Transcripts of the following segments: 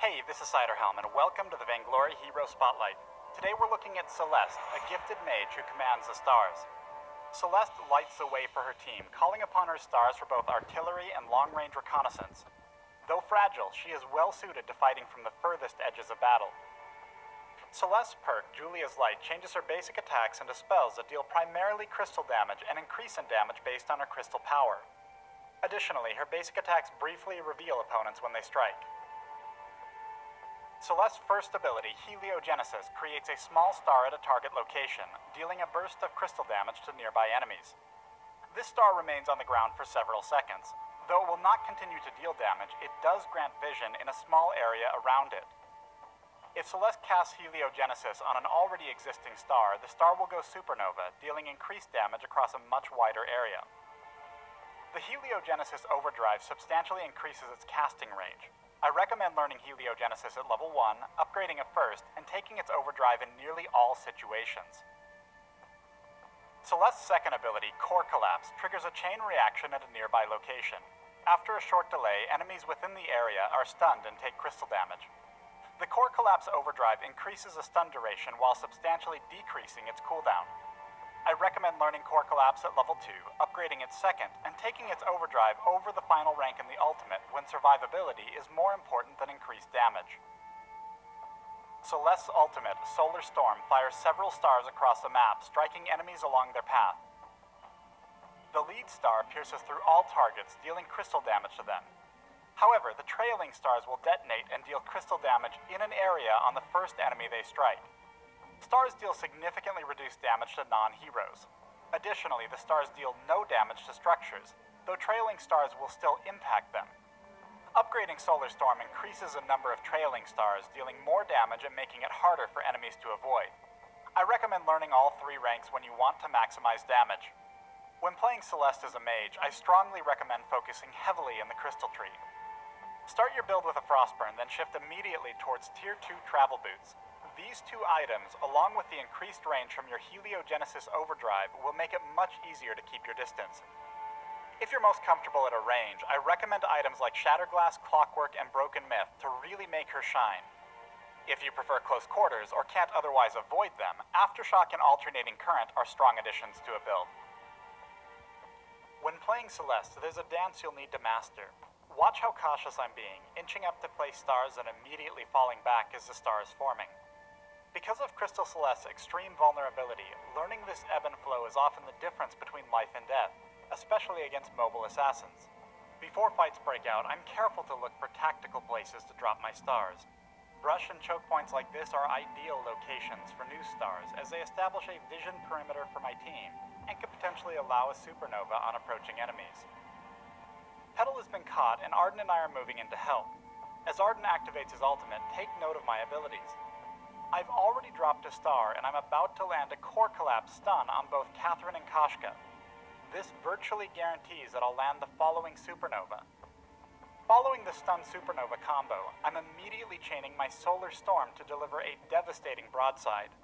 Hey, this is Ciderhelm, and welcome to the Vainglory Hero Spotlight. Today we're looking at Celeste, a gifted mage who commands the stars. Celeste lights the way for her team, calling upon her stars for both artillery and long-range reconnaissance. Though fragile, she is well-suited to fighting from the furthest edges of battle. Celeste's perk, Julia's Light, changes her basic attacks into spells that deal primarily crystal damage and increase in damage based on her crystal power. Additionally, her basic attacks briefly reveal opponents when they strike. Celeste's first ability, Heliogenesis, creates a small star at a target location, dealing a burst of crystal damage to nearby enemies. This star remains on the ground for several seconds. Though it will not continue to deal damage, it does grant vision in a small area around it. If Celeste casts Heliogenesis on an already existing star, the star will go supernova, dealing increased damage across a much wider area. The Heliogenesis overdrive substantially increases its casting range. I recommend learning Heliogenesis at level 1, upgrading it first, and taking its overdrive in nearly all situations. Celeste's second ability, Core Collapse, triggers a chain reaction at a nearby location. After a short delay, enemies within the area are stunned and take crystal damage. The Core Collapse overdrive increases the stun duration while substantially decreasing its cooldown. I recommend learning Core Collapse at level 2, upgrading it second, and taking its overdrive over the final rank in the ultimate when survivability is more important than increased damage. Celeste's ultimate, Solar Storm, fires several stars across the map, striking enemies along their path. The lead star pierces through all targets, dealing crystal damage to them. However, the trailing stars will detonate and deal crystal damage in an area on the first enemy they strike. Stars deal significantly reduced damage to non-heroes. Additionally, the stars deal no damage to structures, though trailing stars will still impact them. Upgrading Solar Storm increases the number of trailing stars, dealing more damage and making it harder for enemies to avoid. I recommend learning all 3 ranks when you want to maximize damage. When playing Celeste as a mage, I strongly recommend focusing heavily in the Crystal Tree. Start your build with a Frostburn, then shift immediately towards Tier 2 Travel Boots. These 2 items, along with the increased range from your Heliogenesis overdrive, will make it much easier to keep your distance. If you're most comfortable at a range, I recommend items like Shatterglass, Clockwork, and Broken Myth to really make her shine. If you prefer close quarters or can't otherwise avoid them, Aftershock and Alternating Current are strong additions to a build. When playing Celeste, there's a dance you'll need to master. Watch how cautious I'm being, inching up to place stars and immediately falling back as the star is forming. Because of Crystal Celeste's extreme vulnerability, learning this ebb and flow is often the difference between life and death, especially against mobile assassins. Before fights break out, I'm careful to look for tactical places to drop my stars. Brush and choke points like this are ideal locations for new stars, as they establish a vision perimeter for my team, and could potentially allow a supernova on approaching enemies. Petal has been caught, and Arden and I are moving in to help. As Arden activates his ultimate, take note of my abilities. I've already dropped a star, and I'm about to land a Core Collapse stun on both Catherine and Koshka. This virtually guarantees that I'll land the following supernova. Following the stun supernova combo, I'm immediately chaining my Solar Storm to deliver a devastating broadside.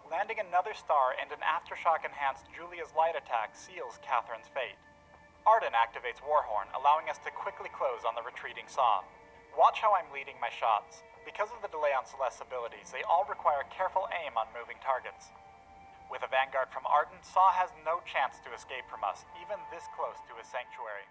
Landing another star and an Aftershock-enhanced Julia's Light attack seals Catherine's fate. Arden activates Warhorn, allowing us to quickly close on the retreating Saw. Watch how I'm leading my shots. Because of the delay on Celeste's abilities, they all require careful aim on moving targets. With a vanguard from Arden, Saw has no chance to escape from us, even this close to his sanctuary.